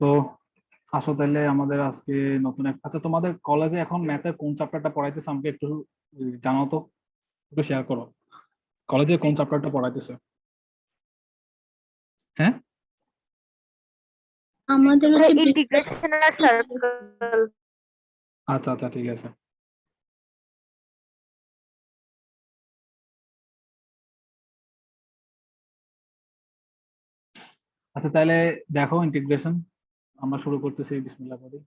তো আসো তাহলে আমাদের আজকে নতুন একটা, আচ্ছা তোমাদের কলেজে এখন ম্যাথের কোন চ্যাপ্টারটা পড়াইতেছে আমাকে একটু জানাও তো, একটু শেয়ার করো। কলেজে কোন চ্যাপ্টারটা পড়াইতেছে? হ্যাঁ, আমাদের হচ্ছে ইন্টিগ্রেশন আর সার্কেল। আচ্ছা আচ্ছা ঠিক আছে। আচ্ছা তাহলে দেখো ইন্টিগ্রেশন আমরা শুরু করতেছি, বিসমিল্লাহ করি।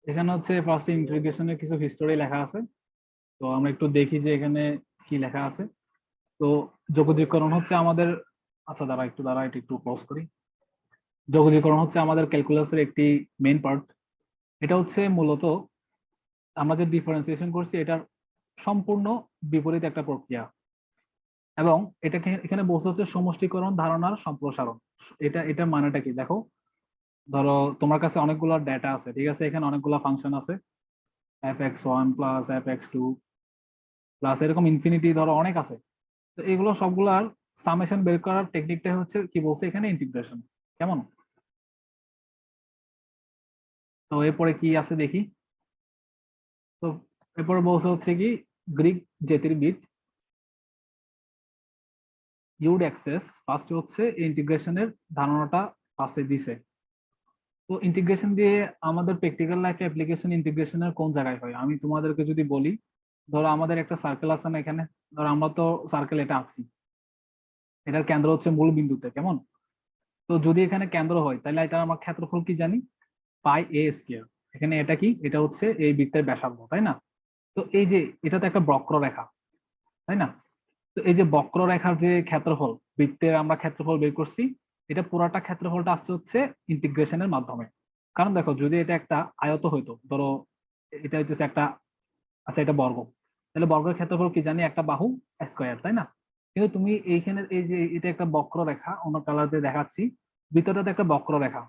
এখানে হচ্ছে ফার্স্ট ইন্টিগ্রেশনের কিছু হিস্টোরি লেখা আছে, তো আমরা একটু দেখি যে এখানে কি লেখা আছে। তো যোগজীকরণ হচ্ছে আমাদের, আচ্ছা দাঁড়া এটা একটু ক্লোজ করি। যোগজীকরণ হচ্ছে আমাদের ক্যালকুলাসের একটি মেইন পার্ট। এটা হচ্ছে মূলত আমরা যে ডিফারেন্সিয়েশন করছি এটার সম্পূর্ণ বিপরীত একটা প্রক্রিয়া, এবং এটাকে এখানে বলতে হচ্ছে সমষ্টিকরণ ধারণার সম্প্রসারণ। এটা মানেটা কি দেখো, ধরো তোমার কাছে অনেকগুলো ডেটা আছে, ঠিক আছে, এখানে অনেকগুলো ফাংশন আছে, f(x1 + f(x2 + এরকম ইনফিনিটি ধরো অনেক আছে। তো এগুলো সবগুলার সামেশন বের করার টেকনিকটা হচ্ছে কি বলছে এখানে, ইন্টিগ্রেশন। কেমন? তো এরপরে কি আছে দেখি। তো এরপরে বলছে হচ্ছে কি, গ্রিক জ্যোতির্বিদ ইউডেক্সেস ফার্স্ট হচ্ছে ইন্টিগ্রেশনের ধারণাটা ফার্স্টে দিছে। তো ইন্টিগ্রেশন দিয়ে আমাদের প্র্যাকটিক্যাল লাইফে অ্যাপ্লিকেশন ইন্টিগ্রেশনের কোন জায়গায় হয় আমি তোমাদেরকে যদি বলি, ধরো আমাদের একটা সার্কেল আছে না এখানে, ধরো আমরা তো সার্কেল এটা আঁকছি, এটার কেন্দ্র হচ্ছে মূল বিন্দুতে, কেমন? তো যদি এখানে কেন্দ্র হয় তাহলে এটা আমার ক্ষেত্রফল কি জানি, πa²। এখানে এটা কি, এটা হচ্ছে এই বৃত্তের ব্যাসার্ধ, তাই না? তো এই যে এটা তো একটা বক্ররেখা, তাই না? তো এই যে বক্ররেখার যে ক্ষেত্রফল, বৃত্তের আমরা ক্ষেত্রফল বের করছি, এটা পুরাটা ক্ষেত্রফলটা আসছে হচ্ছে ইন্টিগ্রেশনের মাধ্যমে। কারণ দেখো যদি এটা একটা আয়ত হইতো, ধরো এটা হচ্ছে একটা, আচ্ছা এটা বর্গ, তাহলে বর্গের ক্ষেত্রফল কি জানি, একটা বাহু স্কয়ার, তাই না? কিন্তু তুমি এইখানে এই যে এটা একটা বক্ররেখা, অন্য কালার দিয়ে দেখাচ্ছি, বৃত্তটাতে একটা বক্ররেখা,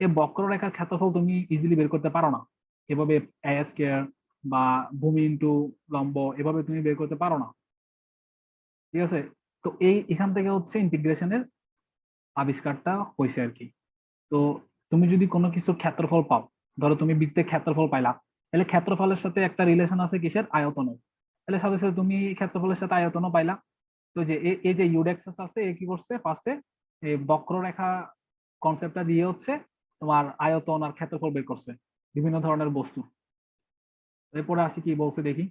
এই বক্ররেখার ক্ষেত্রফল তুমি ইজিলি বের করতে পারো না এভাবে, a² বা ভূমি ইন্টু লম্ব এভাবে তুমি বের করতে পারো না, ঠিক আছে? তো এখান থেকে হচ্ছে ইন্টিগ্রেশনের আবিষ্কারটা হয়েছে আর কি। তো তুমি যদি কোনো কিছুর ক্ষেত্রফল পাও, ধরো তুমি বৃত্তের ক্ষেত্রফল পাইলা, তাহলে ক্ষেত্রফলের সাথে একটা রিলেশন আছে কিসের, আয়তনের, তাহলে সাথে সাথে তুমি ক্ষেত্রফলের সাথে আয়তনও পাইলা। তো যে এই যে ইউডেক্সাস আছে, এ কি করছে ফার্স্টে এই বক্ররেখা কনসেপ্টটা দিয়ে হচ্ছে তোমার আয়তন আর ক্ষেত্রফল বের করছে বিভিন্ন ধরনের বস্তু। এরপরে আসি কি বলছে দেখি।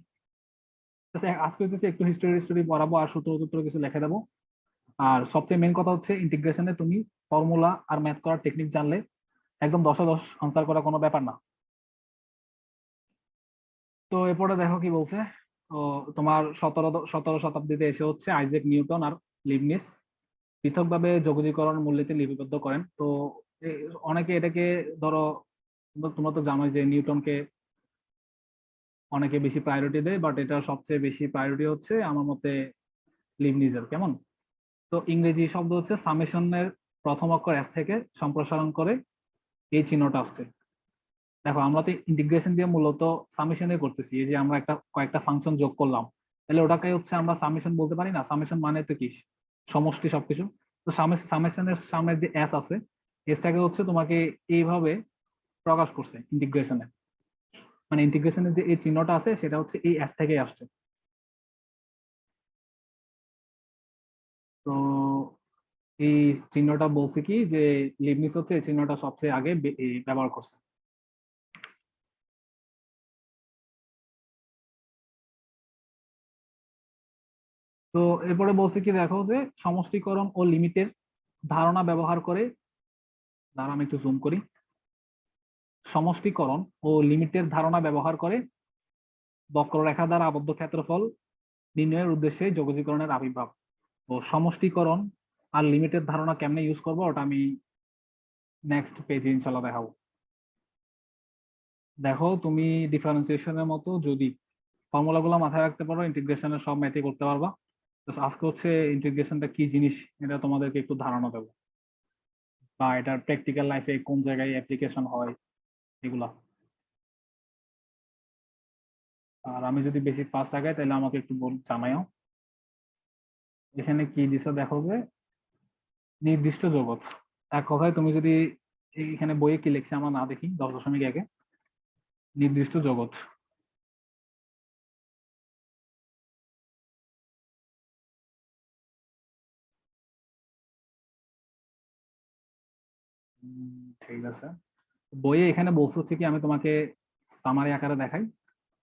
আজকে হচ্ছে একটু হিস্টোরি পড়াবো আর সূত্র টুত্র কিছু লিখে দেবো। আর সবচেয়ে মেন কথা হচ্ছে ইন্টিগ্রেশনে তুমি ফর্মুলা আর ম্যাথ করার টেকনিক জানলে একদম 10-10 আনসার করা কোনো ব্যাপার না। তো এরপরে দেখো কি বলছে। তো তোমার 17 শতাব্দীতে এসে হচ্ছে আইজ্যাক নিউটন আর লিবনিস পৃথকভাবে যোগজীকরণ মূলনীতি লিপিবদ্ধ করেন। তো অনেকে এটাকে ধরো, তোমরা তো জানোই যে নিউটনকে অনেকে বেশি প্রায়োরিটি দেয়, বাট এটা সবচেয়ে বেশি প্রায়োরিটি হচ্ছে আমার মতে লিবনিজের, কেমন? তো ইংরেজি শব্দ হচ্ছে সামেশনের প্রথম অক্ষর এস থেকে সম্প্রসারণ করে এই চিহ্নটা আসছে। দেখো আমরা তো ইন্টিগ্রেশন দিয়ে মূলত সামেশনে করতেছি, এই যে আমরা কয়েকটা ফাংশন যোগ করলাম, তাহলে ওটাকে হচ্ছে আমরা সামেশন বলতে পারি না? সামেশন মানে তো কি, সমষ্টি সবকিছু। তো সামেশনের সামনে যে এস আছে, এসটাকে হচ্ছে তোমাকে এইভাবে প্রকাশ করছে ইন্টিগ্রেশনে, মানে ইন্টিগ্রেশনের যে এই চিহ্নটা আছে সেটা হচ্ছে এই এস থেকেই আসছে। তো এই চিহ্নটা বলছে কি যে লিবনিস হচ্ছে এই চিহ্নটা সবচেয়ে আগে ব্যবহার করছে। তো এরপরে বলছে কি দেখো যে সমষ্টিকরণ ও লিমিটের ধারণা ব্যবহার করে, দাঁড়া আমি একটু জুম করি, সমষ্টিকরণ ও লিমিটের ধারণা ব্যবহার করে বক্ররেখা দ্বারা আবদ্ধ ক্ষেত্রফল নির্ণয়ের উদ্দেশ্যে যোগজীকরণের আবির্ভাব। তো সমষ্টিকরণ আর লিমিটের ধারণা কেমনে ইউজ করবো ওটা আমি নেক্সট পেজে ইনশাল্লাহ দেখাবো। দেখো তুমি ডিফারেন্সিয়েশনের মতো যদি ফর্মুলা গুলো মাথায় রাখতে পারো, ইন্টিগ্রেশনের সব ম্যাথই করতে পারবা। আজকে হচ্ছে ইন্টিগ্রেশনটা কি জিনিস এটা তোমাদেরকে একটু ধারণা দেবো, বা এটার প্র্যাকটিক্যাল লাইফে কোন জায়গায় অ্যাপ্লিকেশন হয় এগুলা। আর আমি যদি বেশি ফাস্ট আগাই তাহলে আমাকে একটু জানাইও। এখানে কি দিছে দেখো যে নির্দিষ্ট জগৎ, এক কথায় তুমি যদি এখানে বইয়ে কি লিখছে আমরা না দেখি 10.1 নির্দিষ্ট জগৎ। ঠিক আছে, বইয়ে এখানে বলছে হচ্ছে কি, আমি তোমাকে সামারি আকারে দেখাই।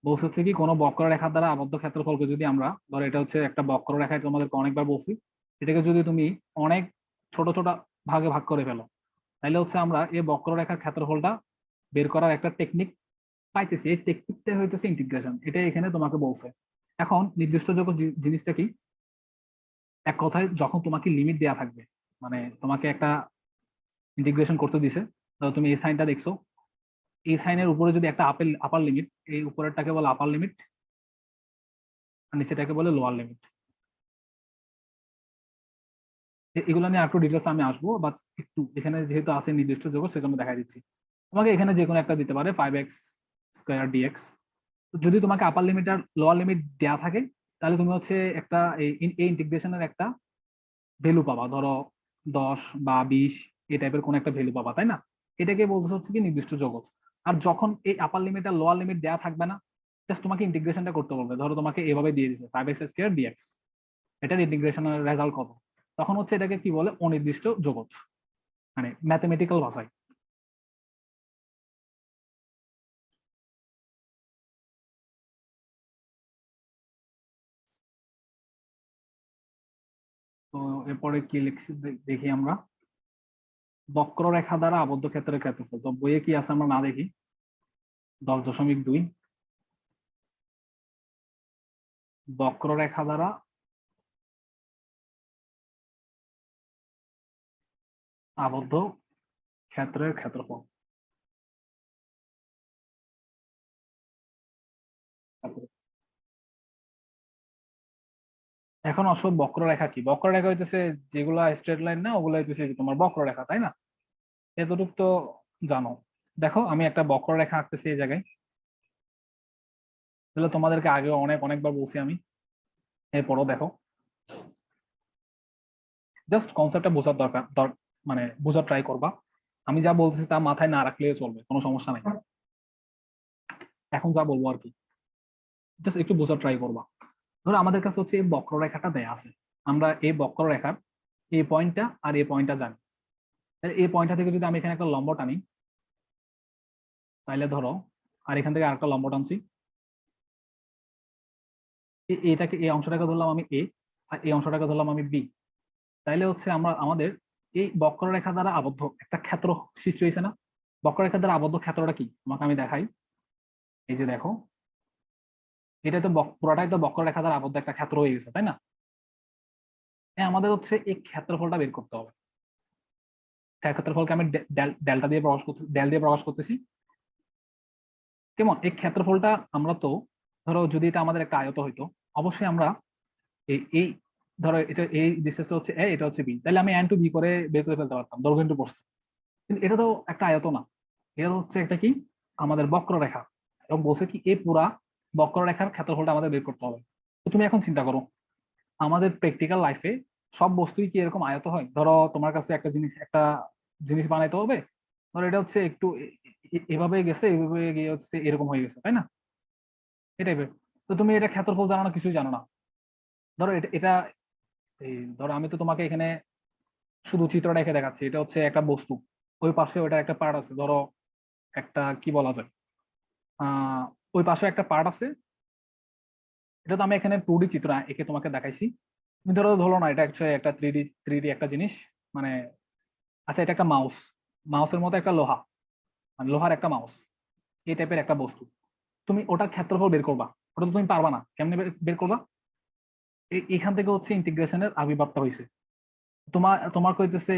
বলছে হচ্ছে কি, কোনো বক্ররেখার দ্বারা আবদ্ধ ক্ষেত্রফলকে যদি আমরা, ধর এটা হচ্ছে একটা বক্ররেখায়, তোমাদেরকে অনেকবার বলছি, এটাকে যদি তুমি অনেক ছোট ছোট ভাগে ভাগ করে ফেলো, তাহলে হচ্ছে আমরা এই বক্ররেখার ক্ষেত্রফলটা বের করার একটা টেকনিক পাইতেছি। এই টেকনিকটা হইতেছে ইন্টিগ্রেশন, এটা এখানে তোমাকে বলছে। এখন নির্দিষ্ট জগৎ জিনিসটা কি, এক কথায় যখন তোমাকে লিমিট দেয়া থাকবে, মানে তোমাকে একটা ইন্টিগ্রেশন করতে দিছে, ধরো তুমি এই সাইনটা দেখছো, এই সাইনের উপরে যদি একটা আপার লিমিট, এই উপরেরটাকে বলে আপার লিমিট আর নিচেটাকে বলে লোয়ার লিমিট। এগুলো নিয়ে একটু ডিটেলস আমি আসবো, বাট একটু এখানে যেহেতু আছে নির্দিষ্ট জগৎ সেজন্য দেখা দিচ্ছি। তোমাকে এখানে যে কোনো একটা দিতে পারে 5x² dx। যদি তোমাকে আপার লিমিট আর লোয়ার লিমিট দেওয়া থাকে, তাহলে তুমি হচ্ছে একটা এই ইন্টিগ্রেশনের একটা ভ্যালু পাবা, ধরো 10 বা 20 এই টাইপের কোন একটা ভ্যালু পাবা, তাই না? এটাকে বলতে হচ্ছে কি নির্দিষ্ট জগৎ। আর যখন এই আপার লিমিট আর লোয়ার লিমিট দেওয়া থাকবে না, জাস্ট তোমাকে ইন্টিগ্রেশনটা করতে বলবে, ধরো তোমাকে এভাবে দিয়ে দিচ্ছে 5x² dx, এটার ইন্টিগ্রেশনের রেজাল্ট কত, তখন হচ্ছে এটাকে কি বলে, অনির্দিষ্ট জগৎ, মানে ম্যাথমেটিক্যাল ভাষায়। তো এরপরে কি লিখছি দেখি আমরা, বক্ররেখা দ্বারা আবদ্ধ ক্ষেত্রের ক্ষেত্রফল। তো বইয়ে কি আছে আমরা না দেখি, 10.2 বক্ররেখা দ্বারা আবদ্ধ ক্ষেত্রের ক্ষেত্রফল। এখন অবশ্য বক্ররেখা কি, বক্ররেখা হইতেছে যেগুলা স্ট্রেট লাইন না, ওগুলা হইতেছে তোমার বক্ররেখা, তাই না? এতটুকু তো জানো। দেখো আমি একটা বক্ররেখা আঁকতেছি এই জায়গায়, তাহলে তোমাদেরকে আগে অনেকবার বলছি আমি, এরপরও দেখো, জাস্ট কনসেপ্টটা বোঝার মানে বোঝার ট্রাই করবা। আমি যা বলতেছি তা মাথায় না রাখলেও চলবে, কোনো সমস্যা নাই। এখন যা বলবো আর কি, জাস্ট একটু বোঝার ট্রাই করবা। ধরো আমাদের কাছে হচ্ছে এই বক্ররেখাটা দেয়া আছে, আমরা এই বক্ররেখার এই পয়েন্টটা আর এই পয়েন্টটা জানি। এই পয়েন্টটা থেকে যদি আমি এখানে একটা লম্ব টানি, তাইলে ধরো, আর এখান থেকে আরেকটা লম্ব টানছি, এটাকে, এই অংশটাকে ধরলাম আমি এ, আর এই অংশটাকে ধরলাম আমি বি, তাইলে হচ্ছে আমরা আমাদের এই বক্ররেখা দ্বারা আবদ্ধ একটা ক্ষেত্র সৃষ্টি হয়েছে না? বক্ররেখা দ্বারা আবদ্ধ ক্ষেত্রটা কি তোমাকে আমি দেখাই। এই যে দেখো, এটা তো পুরোটাই তো বক্ররেখা দ্বারা আবদ্ধ একটা ক্ষেত্র হয়ে গেছে, তাই না? আমাদের হচ্ছে এই ক্ষেত্রফলটা বের করতে হবে। ক্ষেত্রফলকে আমি ডেল্টা দিয়ে প্রকাশ করতে, ডেল দিয়ে প্রকাশ করতেছি। কেমন এই ক্ষেত্রফলটা, আমরা তো ধরো যদি এটা আমাদের একটা আয়ত হইতো, অবশ্যই আমরা এই ধরো এটা এই ডিসটেন্সটা হচ্ছে এ, এটা হচ্ছে বি, তাহলে আমি এন টু বি করে বের করে ফেলতে পারতাম দৈর্ঘ্য ইনটু প্রস্থ। কিন্তু এটা তো একটা আয়ত না, এটা হচ্ছে একটা কি, আমাদের বক্ররেখা। এবং বলছে কি এই পুরা বক্ররেখার ক্ষেত্রফলটা আমাদের বের করতে হবে। তো তুমি এখন চিন্তা করো, আমাদের প্র্যাকটিক্যাল লাইফে সব বস্তুই কি এরকম আয়ত হয়? ধরো তোমার কাছে একটা জিনিস বানাইতে হবে, ধরো এটা হচ্ছে একটু এভাবে গেছে, এভাবে গিয়ে হচ্ছে এরকম হয়ে গেছে, তাই না? এই টাইপের। তো তুমি এটা ক্ষেত্রফল জানো না, কিছুই জানো না। ধরো এটা এটা এই ধরো আমি তো তোমাকে এখানে শুধু চিত্রটা এঁকে দেখাচ্ছি, এটা হচ্ছে একটা বস্তু, ওই পাশে ওটা একটা পার্ট আছে, ধরো একটা কি বলা যায়, ওই পাশে একটা পার্ট আছে। এটা তো আমি এখানে 2D চিত্র এঁকে তোমাকে দেখাইছি। তুমি ধরো ধরো না, এটা হচ্ছে একটা থ্রি ডি একটা জিনিস, মানে আচ্ছা এটা একটা মাউস, মাউসের মতো একটা লোহা, মানে লোহার একটা মাউস, এই টাইপের একটা বস্তু। তুমি ওটার ক্ষেত্রফল বের করবা, ওটা তো তুমি পারবা না, কেমনে বের করবা? এখান থেকে হচ্ছে ইন্টিগ্রেশনের আবির্ভাবটা হয়েছে। তোমার কইতেছে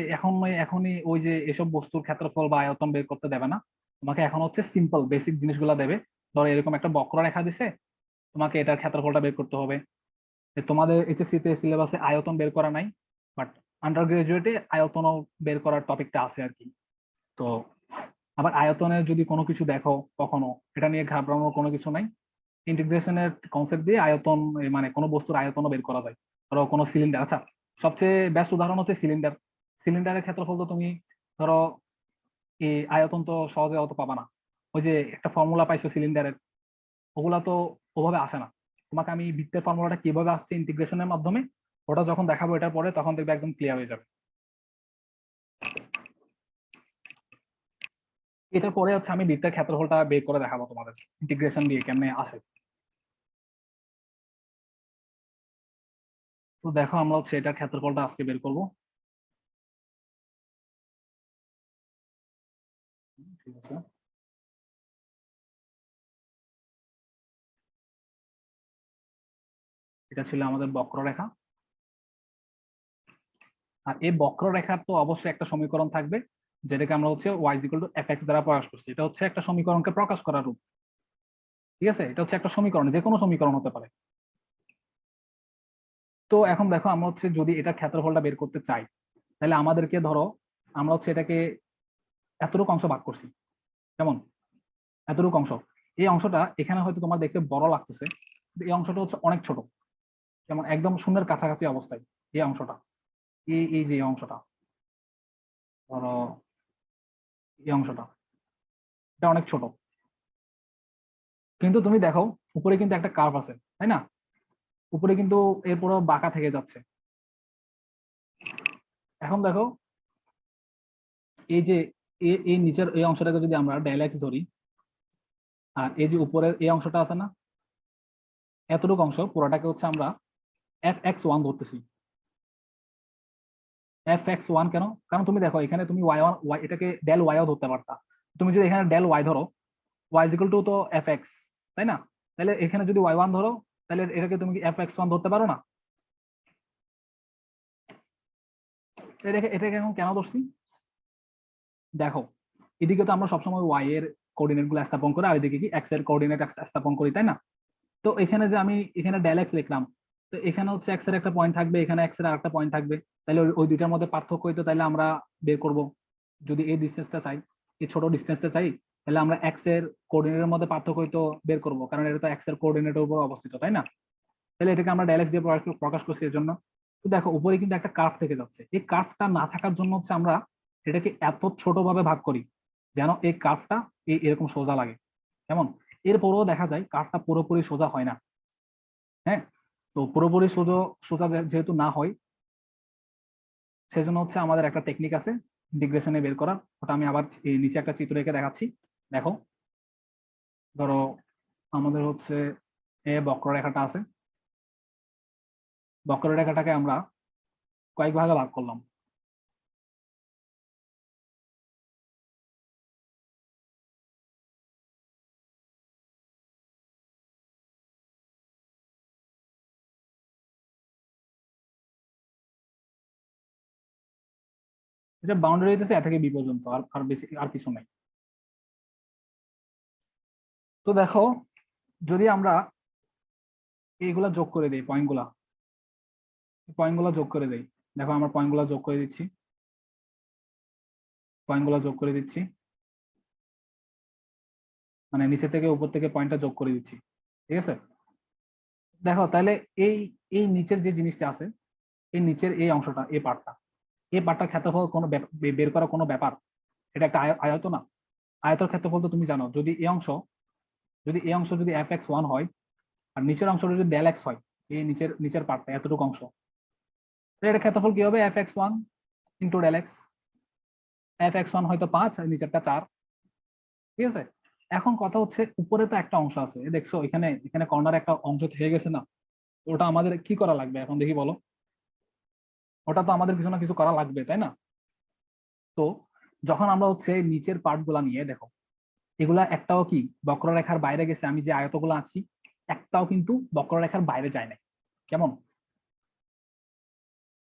এখনই ওই যে এসব বস্তুর ক্ষেত্রফল বা আয়তন বের করতে দেবে না, তোমাকে এখন হচ্ছে সিম্পল বেসিক জিনিসগুলো দেবে। ধরো এরকম একটা বক্ররেখা দিছে, তোমাকে এটার ক্ষেত্রফলটা বের করতে হবে। তোমাদের এইচএসসি তে সিলেবাসে আয়তন বের করা নাই, বাট আন্ডার গ্রাজুয়েটে আয়তনও বের করার টপিকটা আছে আর কি। তো আবার আয়তনের যদি কোনো কিছু দেখো কখনো, এটা নিয়ে ঘাবড়ানোর কোনো কিছু নাই। ইন্টিগ্রেশনের কনসেপ্ট দিয়ে আয়তন, মানে কোনো বস্তুর আয়তনও বের করা যায়। ধরো কোনো সিলিন্ডার, আচ্ছা সবচেয়ে বেস্ট উদাহরণ হচ্ছে সিলিন্ডার। সিলিন্ডারের ক্ষেত্রফল তো তুমি ধরো এই আয়তন তো সহজে অত পাবা না। ওই যে একটা ফর্মুলা পাইছো সিলিন্ডারের, ওগুলা তো ওভাবে আসে না। তোমাকে আমি বৃত্তের ফর্মুলাটা কিভাবে আসছে ইন্টিগ্রেশনের মাধ্যমে, ওটা যখন দেখাবো এটার পরে, তখন দেখবে একদম ক্লিয়ার হয়ে যাবে। এটার পরে হচ্ছে আমি বৃত্তের ক্ষেত্রফলটা বের করে দেখাবো তোমাদের ইন্টিগ্রেশন দিয়ে কেমনে আসে। তো দেখো আমরা হচ্ছে এটার ক্ষেত্রফলটা আজকে বের করবো। ঠিক আছে, এটা ছিল আমাদের বক্ররেখা। আর এই বক্ররেখার তো অবশ্যই একটা সমীকরণ থাকবে, যেটাকে আমরা হচ্ছে y f(x) দ্বারা প্রকাশ করছি। এটা হচ্ছে একটা সমীকরণকে প্রকাশ করার রূপ। ঠিক আছে, এটা হচ্ছে একটা সমীকরণ, যে কোনো সমীকরণ হতে পারে। তো এখন দেখো আমরা হচ্ছে যদি এটা ক্ষেত্রফলটা বের করতে চাই, তাহলে আমাদেরকে ধরো আমরা হচ্ছে এটাকে এতটুকু অংশ ভাগ করছি। কেমন? এতটুকু অংশ, এই অংশটা এখানে হয়তো তোমার দেখতে বড় লাগতেছে, কিন্তু এই অংশটা হচ্ছে অনেক ছোট। যেমন একদম শূন্যের কাছাকাছি অবস্থায় এই অংশটা, এই যে অংশটা, ধরো এই অংশটা, এটা অনেক ছোট। কিন্তু তুমি দেখো উপরে কিন্তু একটা কার্ভ আছে, তাই না? উপরে কিন্তু এরপরও বাঁকা থেকে যাচ্ছে। এখন দেখো এই যে এই নিচের এই অংশটাকে যদি আমরা ডাইলেক্স ধরি, আর এই যে উপরের এই অংশটা আছে না, এতটুকু অংশ পুরোটাকে হচ্ছে আমরা f(x1) ধরতেছি। f(x1) কেন? কারণ তুমি দেখো এখানে তুমি y1 এটাকে ডেল ওয়াইও ধরতে পারতা। তুমি যদি এখানে ডেল ওয়াই ধরো, y = তো fx, তাই না? তাহলে এখানে যদি y1 ধরো, তাহলে এটাকে তুমি কি f(x1) ধরতে পারো না? এটাকে এখন কেন ধরছি দেখো, এদিকে তো আমরা সবসময় y এর কোঅর্ডিনেট গুলো স্থাপন করি, আর এদিকে কি x এর কোঅর্ডিনেট স্থাপন করি, তাই না? তো এখানে যে আমি এখানে ডেল x লিখলাম, তো এখানে হচ্ছে x এর একটা পয়েন্ট থাকবে, এখানে x এর আরেকটা পয়েন্ট থাকবে। তাহলে ওই দুইটার মধ্যে পার্থক্য হইতো, তাহলে আমরা বের করব। যদি এই ডিসটেন্সটা চাই, এই ছোট ডিসটেন্সটা চাই, তাহলে আমরা x এর কোঅর্ডিনেটের মধ্যে পার্থক্য হইতো বের করব, কারণ এটা তো x এর কোঅর্ডিনেটের উপর অবস্থিত, তাই না? তাহলে এটাকে আমরা ডেল x দিয়ে প্রকাশ করছি এর জন্য। তো দেখো উপরে কিন্তু একটা কার্ভ থেকে যাচ্ছে, এই কার্ভটা না থাকার জন্য হচ্ছে আমরা এটাকে এত ছোট ভাবে ভাগ করি যেন এই কার্ভটা এরকম সোজা লাগে। কেমন? এরপরও দেখা যায় কার্ভটা পুরোপুরি সোজা হয় না। হ্যাঁ, তো পুরোপুরি সোজা সোজা যেহেতু না হয়, সেজন্য হচ্ছে আমাদের একটা টেকনিক আছে ইন্টিগ্রেশনে বের করার। ওটা আমি আবার এই নিচে একটা চিত্র এঁকে দেখাচ্ছি। দেখো, ধরো আমাদের হচ্ছে বক্ররেখাটা আছে, বক্ররেখাটাকে আমরা কয়েক ভাগে ভাগ করলাম। এটা বাউন্ডারি হইতেছে এ থেকে বি পর্যন্ত, আর আর বেশি আর কিছু নাই। তো দেখো যদি আমরা এইগুলা যোগ করে দিই, পয়েন্টগুলা যোগ করে দেই, দেখো আমরা পয়েন্টগুলা যোগ করে দিচ্ছি, পয়েন্টগুলা যোগ করে দিচ্ছি, মানে নিচে থেকে উপর থেকে পয়েন্টটা যোগ করে দিচ্ছি। ঠিক আছে, দেখো তাহলে এই এই নিচের যে জিনিসটা আছে, এই নিচের এই অংশটা, এই পার্টটার ক্ষেত্রফল কোনো বের করা কোনো ব্যাপার? এটা একটা আয়ত না? আয়তের ক্ষেত্রফল তো তুমি জানো, যদি এই অংশ যদি f(x1) হয়, আর নিচের অংশটা যদি ডেল x হয়, এই নিচের পার্টটা এতটুকু অংশ, তাহলে এটা ক্ষেত্রফল কি হবে? f(x1) into del x। f(x1) হয়তো 5 আর নিচেরটা 4। ঠিক আছে, এখন কথা হচ্ছে উপরে তো একটা অংশ আছে, দেখছো এখানে এখানে কর্নারে একটা অংশ থেকে গেছে না? ওটা আমাদের কি করা লাগবে এখন দেখি বলো? ওটা তো আমাদের কিছু না কিছু করা লাগবে, তাই না? তো যখন আমরা হচ্ছে নিচের পার্ট গুলা নিয়ে দেখো, এগুলা একটাও কি বক্ররেখার বাইরে গেছে? আমি যে আয়তগুলো আঁকছি একটাও কিন্তু বক্ররেখার বাইরে যায় নাই। কেমন?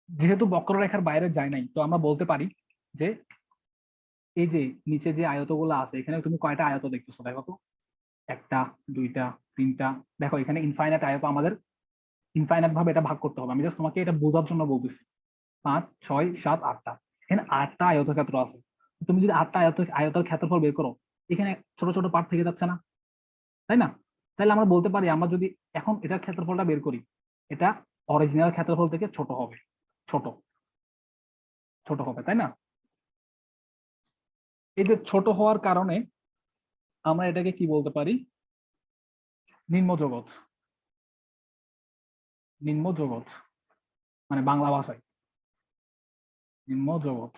যেহেতু বক্ররেখার বাইরে যায় নাই, তো আমরা বলতে পারি যে এই যে নিচে যে আয়তগুলো আছে, এখানে তুমি কয়টা আয়ত দেখতেছো দেখো তো? একটা, দুইটা, তিনটা। দেখো এখানে ইনফাইনাইট আয়ত, আমাদের ইনফাইনাইট ভাবে এটা ভাগ করতে হবে। আমি জাস্ট তোমাকে এটা বোঝার জন্য বলতেছি। 5, 6, 7, 8টা, এখানে 8টা আয়তক্ষেত্র আছে। তুমি যদি 8টা আয়তের ক্ষেত্রফল বের করো, এখানে ছোট ছোট পার্ট থেকে যাচ্ছে না, তাই না? তাহলে আমরা বলতে পারি, আমরা যদি এখন এটার ক্ষেত্রফলটা বের করি, এটা অরিজিনাল ক্ষেত্রফল থেকে ছোট হবে। ছোট ছোট হবে, তাই না? এই যে ছোট হওয়ার কারণে আমরা এটাকে কি বলতে পারি? নিম্ন জগৎ। নিম্ন জগৎ মানে বাংলা ভাষায় নিম্ন জগৎ।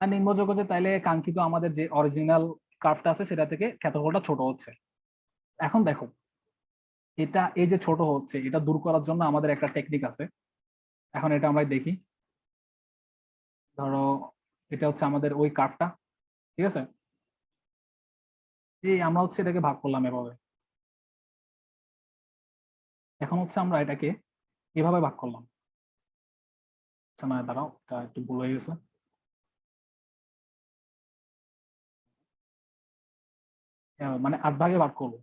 আর নিম্ন জগতে তাইলে কাঙ্ক্ষিত আমাদের যে অরিজিনাল কার্ভটা আছে সেটা থেকে ক্ষেত্রফলটা ছোট হচ্ছে। এখন দেখো, এটা এই যে ছোট হচ্ছে এটা দূর করার জন্য আমাদের একটা টেকনিক আছে। এখন এটা আমরা দেখি। ধরো এটা হচ্ছে আমাদের ওই কার্ভটা, ঠিক আছে? এই আমরা হচ্ছে এটাকে ভাগ করলাম এভাবে। এখন হচ্ছে আমরা এটাকে এভাবে ভাগ করলাম। আচ্ছা না, দাঁড়াও, এটা একটু ভুল হয়ে গেছে। মানে 8 ভাগে ভাগ করবো।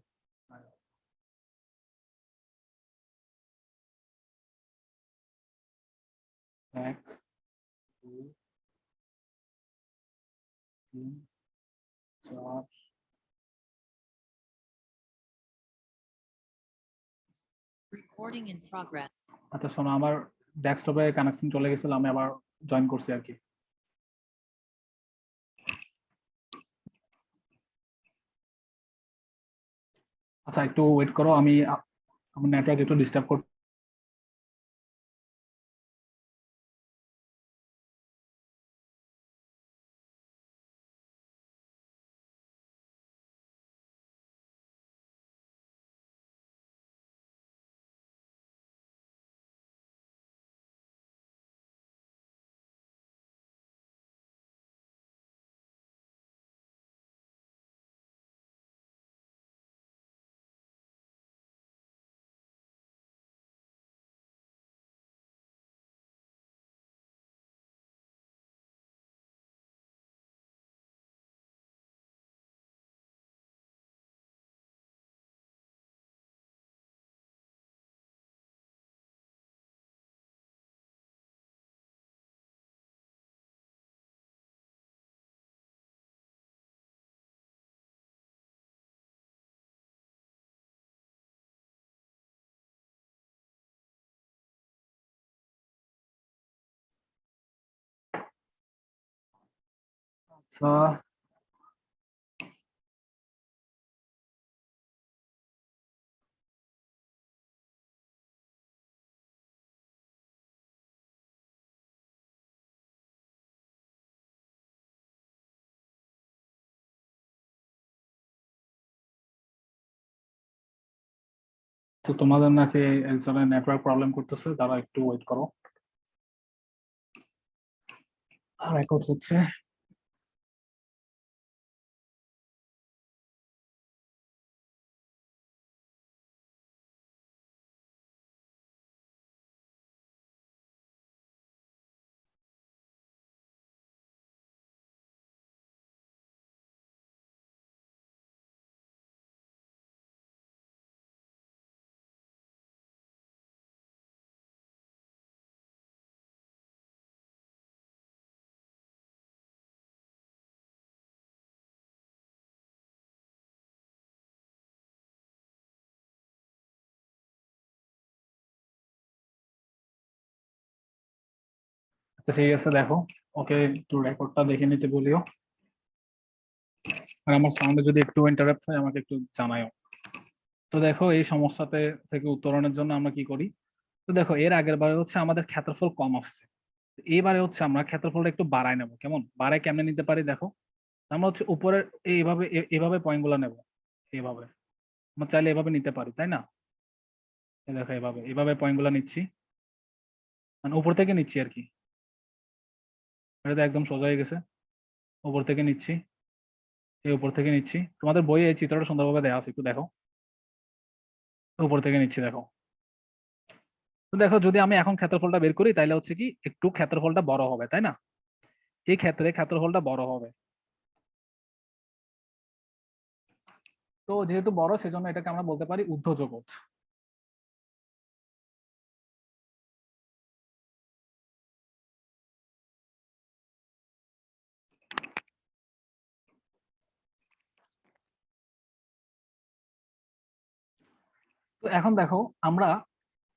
1 2 3 4। Recording in progress. আচ্ছা শোনো, আমার ডেস্কটপে কানেকশন চলে গেছিল, আমি আবার জয়েন করছি আর কি। আচ্ছা একটু ওয়েট করো, আমি আমার নেটওয়ার্ক একটু ডিস্টার্ব কর। আচ্ছা তো তোমাদের নাকি একজনের নেটওয়ার্ক প্রবলেম করতেছে, তারা একটু ওয়েট করো। রেকর্ড হচ্ছে। আচ্ছা ঠিক আছে, দেখো ওকে একটু রেকর্ডটা দেখে নিতে বলিও। আর আমার সাউন্ডে যদি একটু ইন্টারাপ্ট হয় আমাকে একটু জানাও। তো দেখো এই সমস্যাতে থেকে উত্তরণের জন্য আমরা কি করি? তো দেখো এর আগের বারে হচ্ছে আমাদের ক্ষেত্রফল কম আসছে, এইবারে হচ্ছে আমরা ক্ষেত্রফলটা একটু বাড়ায় নেবো। কেমন বাড়ায় কেমনে নিতে পারি দেখো? আমরা হচ্ছে উপরের এইভাবে এইভাবে পয়েন্ট গুলো নেবো, এইভাবে। আমরা চাইলে এভাবে নিতে পারি, তাই না? এই দেখো এভাবে এইভাবে পয়েন্ট গুলো নিচ্ছি, মানে উপর থেকে নিচ্ছি আর কি। এটা তো একদম সোজা হয়ে গেছে। উপর থেকে নিচ্ছি, এই উপর থেকে নিচ্ছি। তোমাদের বইয়ে এই চিত্রটা সুন্দরভাবে দেওয়া আছে, একটু দেখো। উপর থেকে নিচ্ছি দেখো। তো দেখো যদি আমি এখন ক্ষেত্রফলটা বের করি তাহলে হচ্ছে কি একটু ক্ষেত্রফলটা বড় হবে, তাই না? এই ক্ষেত্রে ক্ষেত্রফলটা বড় হবে। তো যেহেতু বড় সেজন্য এটাকে আমরা বলতে পারি ঊর্ধ্ব জগৎ। তো এখন দেখো আমরা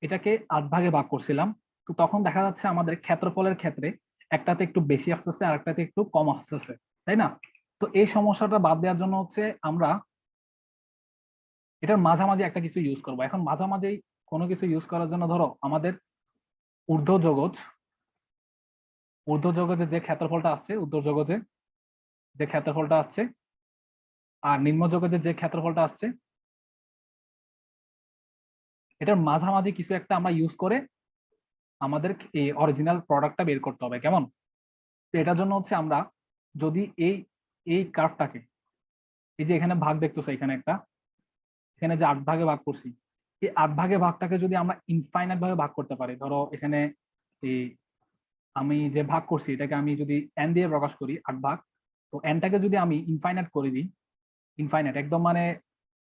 এটাকে 8 ভাগে ভাগ করছিলাম, তো তখন দেখা যাচ্ছে আমাদের ক্ষেত্রফলের ক্ষেত্রে একটাতে একটু বেশি আসতেছে আর একটাতে একটু কম আসতেছে, তাই না? তো এই সমস্যাটা বাদ দেওয়ার জন্য হচ্ছে আমরা এটার মাঝামাঝি একটা কিছু ইউজ করব। এখন মাঝামাঝি কোনো কিছু ইউজ করার জন্য ধরো আমাদের ঊর্ধ্বজগজে যে ক্ষেত্রফলটা আসছে, ঊর্ধ্বজগজে যে ক্ষেত্রফলটা আসছে আর নিম্নজগজে যে ক্ষেত্রফলটা আসছে, এটার মাঝামাঝি কিছু একটা আমরা ইউজ করে আমাদের এই অরিজিনাল প্রোডাক্টটা বের করতে হবে। কেমন? তো এটার জন্য হচ্ছে আমরা যদি এই এই কার্ভটাকে, এই যে এখানে ভাগ দেখতেছো, এখানে একটা, এখানে যে 8 ভাগে ভাগ করছি, এই 8 ভাগে ভাগটাকে যদি আমরা ইনফাইনাইট ভাবে ভাগ করতে পারি, ধরো এখানে এই আমি যে ভাগ করছি এটাকে আমি যদি এন দিয়ে প্রকাশ করি 8 ভাগ, তো এনটাকে যদি আমি ইনফাইনাইট করে দিই, ইনফাইনাইট একদম মানে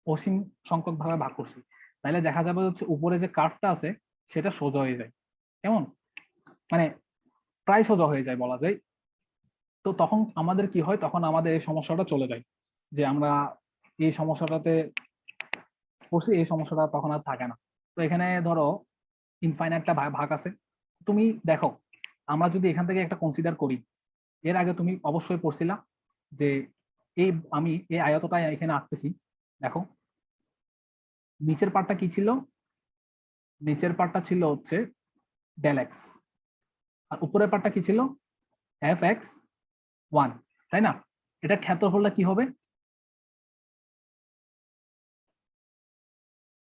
অসীম সংখ্যক ভাবে ভাগ করছি, তাহলে দেখা যাবে হচ্ছে উপরে যে কার্ভটা আছে সেটা সোজা হয়ে যায়। কেমন? মানে প্রায় সোজা হয়ে যায় বলা যায়। তো তখন আমাদের কি হয়, তখন আমাদের এই সমস্যাটা চলে যায়, যে আমরা এই সমস্যাটাতে পড়ছি, এই সমস্যাটা তখন আর থাকে না। তো এখানে ধরো ইনফাইনাইটটা ভাগ আছে, তুমি দেখো আমরা যদি এখান থেকে একটা কনসিডার করি, এর আগে তুমি অবশ্যই পড়ছিলা যে এই আমি এই আয়তটা এখানে আঁকতেছি, দেখো নিচের পার্টটা কি ছিল, নিচের পার্টটা ছিল হচ্ছে ডেল এক্স, আর উপরের পার্টটা কি ছিল এফ এক্স ওয়ান, তাই না? এটার ক্ষেত্রফলটা কি হবে,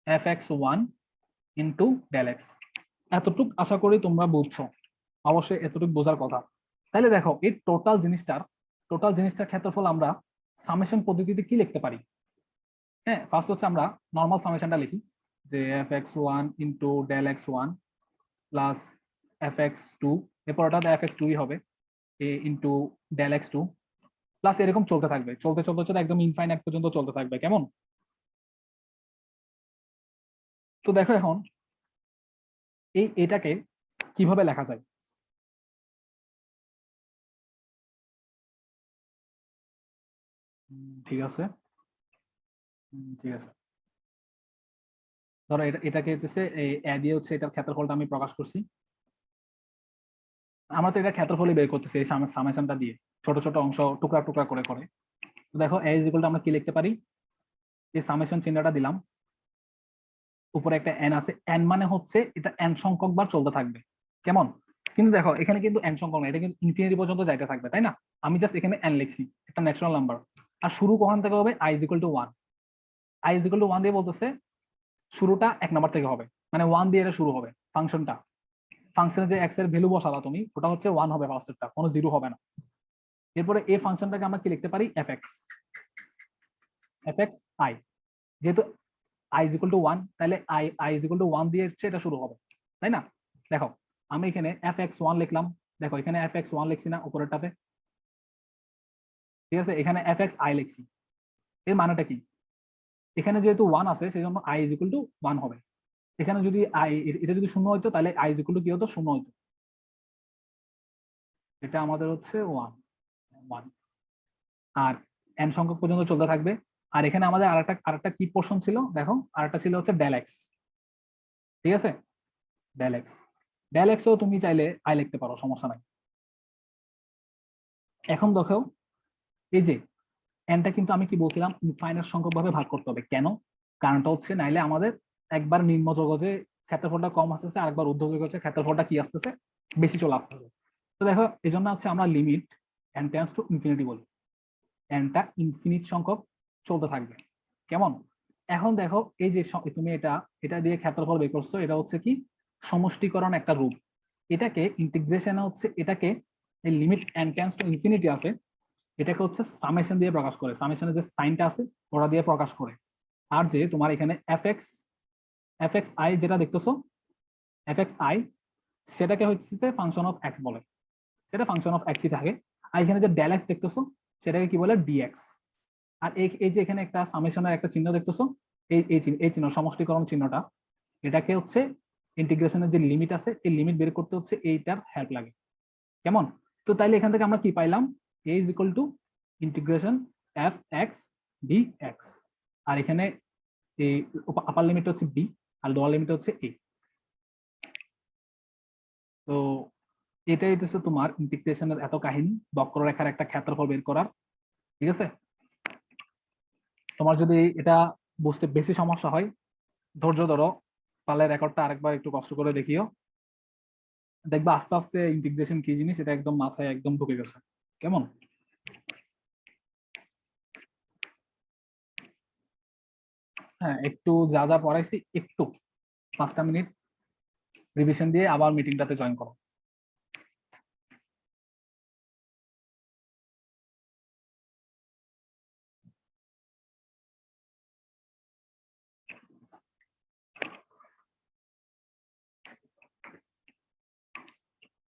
F X one into del X. এতটুক আশা করি তোমরা বুঝছো, অবশ্যই এতটুকু বোঝার কথা। তাহলে দেখো এই টোটাল জিনিসটার ক্ষেত্রফল আমরা সামেশন পদ্ধতিতে কি লিখতে পারি? হ্যাঁ, ফার্স্ট হচ্ছে আমরা নর্মাল সামেশনটা লিখি, যে F X one into del X one plus F X two, এরপর ওটা এফ এক্স টুই হবে, এ into del X two, plus এরকম চলতে থাকবে, চলতে চলতে চলতে একদম ইনফাইনাইট পর্যন্ত চলতে থাকবে। কেমন? তো দেখো এখন এটাকে কিভাবে লেখা যায়? ঠিক আছে, ঠিক আছে, ধরো এটাকে হচ্ছে এই এ দিয়ে হচ্ছে এটার ক্ষেত্রফলটা আমি প্রকাশ করছি। আমরা তো এটা ক্ষেত্রফলই বের করতেছি এই সামেশনটা দিয়ে, ছোট ছোট অংশ টুকরা টুকরা করে করে। তো দেখো এ ইজ ইকুয়াল টু আমরা কি লিখতে পারি, এই সামেশন চিহ্নটা দিলাম, উপরে একটা এন আছে, এন মানে হচ্ছে এটা এন সংখ্যক বার চলতে থাকবে। কেমন? কিন্তু দেখো এখানে কিন্তু এন সংখ্যক না, এটা কিন্তু ইনফিনিটি পর্যন্ত যাইতে থাকবে, তাই না? আমি জাস্ট এখানে এন লিখছি, একটা ন্যাচারাল নাম্বার। আর শুরু কখন থেকে হবে, I is equal to one. I is equal to one দিয়ে বলতেছে শুরুটা 1 নাম্বার থেকে হবে, মানে 1 দিয়ে এটা শুরু হবে ফাংশনটা। ফাংশনে যে এক্স এর ভ্যালু বসাবা তুমি, ওটা হচ্ছে 1 হবে ফার্স্টেরটা, কোনো জিরো হবে না। এরপরে এই ফাংশনটাকে আমরা কি লিখতে পারি, এফ এক্স আই, যেহেতু I is equal to one, তাহলে I is equal to one দিয়ে হচ্ছে এটা শুরু হবে, তাই না? দেখো আমি এখানে এফ এক্স ওয়ান লিখলাম, দেখো এখানে এফ এক্স ওয়ান লিখছি না উপরেরটাতে, ঠিক আছে, এখানে এফ এক্স আই লিখছি। এর মানেটা কি, এখানে যেহেতু ওয়ান আছে সেই জন্য I is equal to one হবে। এখানে যদি আই, এটা যদি শূন্য হইতো তাহলে আই ইজ ইকুয়াল টু কি হতো, শূন্য হইতো। এটা আমাদের হচ্ছে ওয়ান ওয়ান, আর এন সংখ্যক পর্যন্ত চলতে থাকবে। আর এখানে আমাদের আরেকটা কি পোর্শন ছিল, দেখো আরেকটা ছিল হচ্ছে ডেল এক্স, ঠিক আছে, ডেল এক্স। ডেল এক্সও তুমি চাইলে আই লিখতে পারো, সমস্যা নাই। এখন দেখো এই যে এনটা কিন্তু আমি কি বলছিলাম, ইনফাইনাইট সংখ্যক ভাবে ভাগ করতে হবে। কেন? কারণটা হচ্ছে নাইলে আমাদের একবার নিম্ন জগজে ক্ষেত্রফলটা কম আসতেছে, আর একবার ঊর্ধ্ব জগজে ক্ষেত্রফলটা কি আসতেছে, বেশি চলে আসতেছে। তো দেখো এই জন্য হচ্ছে আমরা limit N tends to infinity বলি, এনটা ইনফিনিট সংখ্যক চলতে থাকবে। কেমন? এখন দেখো এই যে তুমি এটা দিয়ে ক্ষেত্রফল বের করছো, এটা হচ্ছে কি সমষ্টিকরণ একটা রূপ। এটাকে ইন্টিগ্রেশনে হচ্ছে এটাকে এই limit N tends to infinity আছে, এটাকে হচ্ছে সামেশন দিয়ে প্রকাশ করে, সামেশনের যে সাইনটা আছে ওটা দিয়ে প্রকাশ করে। আর যে তোমার এখানে এফ এক্স আই যেটা দেখতেছো, এফ এক্স আই, সেটাকে হচ্ছে ফাংশন অফ এক্স বলে, সেটা ফাংশন অফ এক্সই থাকে। আর এখানে যে ডেল এক্স দেখতেছো সেটাকে কি বলে, ডিএক্স। আর এই যে এখানে একটা সামেশনের একটা চিহ্ন দেখতেছো, এই চিহ্ন সমষ্টিকরণ চিহ্নটা, এটাকে হচ্ছে ইন্টিগ্রেশনের যে লিমিট আছে এই লিমিট বের করতে হচ্ছে এইটার হেল্প লাগে। কেমন? তো তাইলে এখান থেকে আমরা কি পাইলাম, A is equal to integration F X D X, আর এখানে এই আপার লিমিট হচ্ছে বি আর লোয়ার লিমিট হচ্ছে এ। তো এটাই হচ্ছে তোমার ইন্টিগ্রেশনের এত কাহিনী, বক্ররেখার একটা ক্ষেত্রফল বের করার। ঠিক আছে, তোমার যদি এটা বুঝতে বেশি সমস্যা হয়, ধৈর্য ধরো, পারলে রেকর্ডটা আরেকবার একটু কষ্ট করে দেখিও, দেখবা আস্তে আস্তে ইন্টিগ্রেশন কি জিনিস এটা একদম মাথায় একদম ঢুকে গেছে। কেমন? হ্যাঁ, একটু যা যা পড়াইছি একটু 5টা মিনিট রিভিশন দিয়ে আবার মিটিংটাতে জয়েন করো।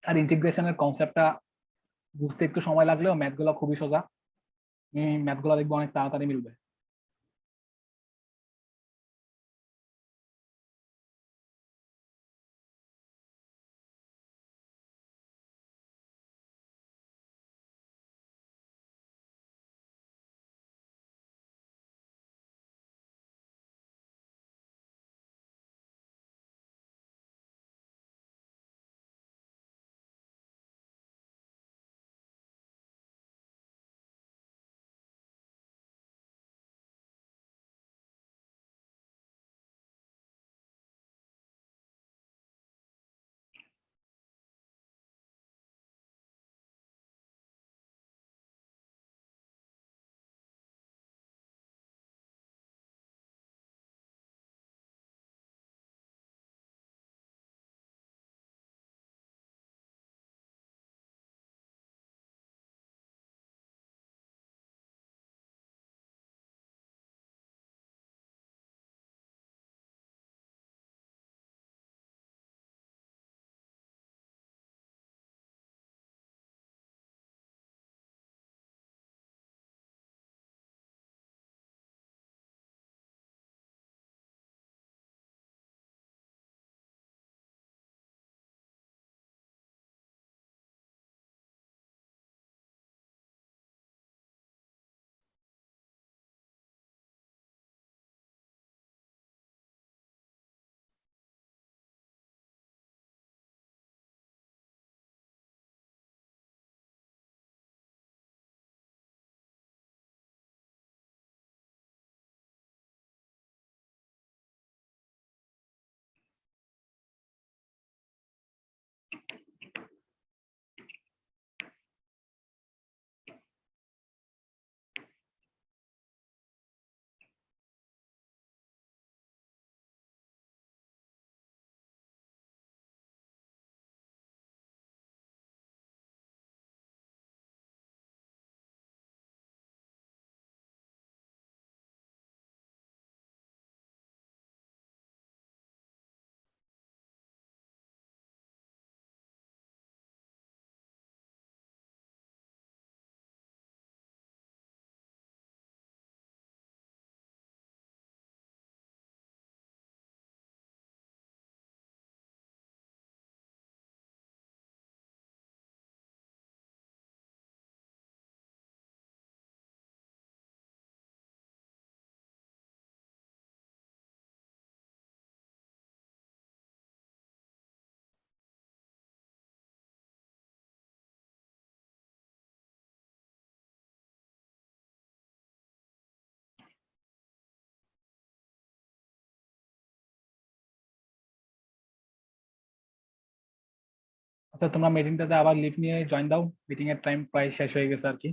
আর ইন্টিগ্রেশনের কনসেপ্টটা বুঝতে একটু সময় লাগলেও ম্যাথগুলো খুবই সোজা, ম্যাথগুলো দেখবো অনেক তাড়াতাড়ি মিলবে। আচ্ছা, তোমরা মিটিংটাতে আবার লিভ নিয়ে জয়েন দাও, মিটিং এর টাইম প্রায় শেষ হয়ে গেছে আর কি।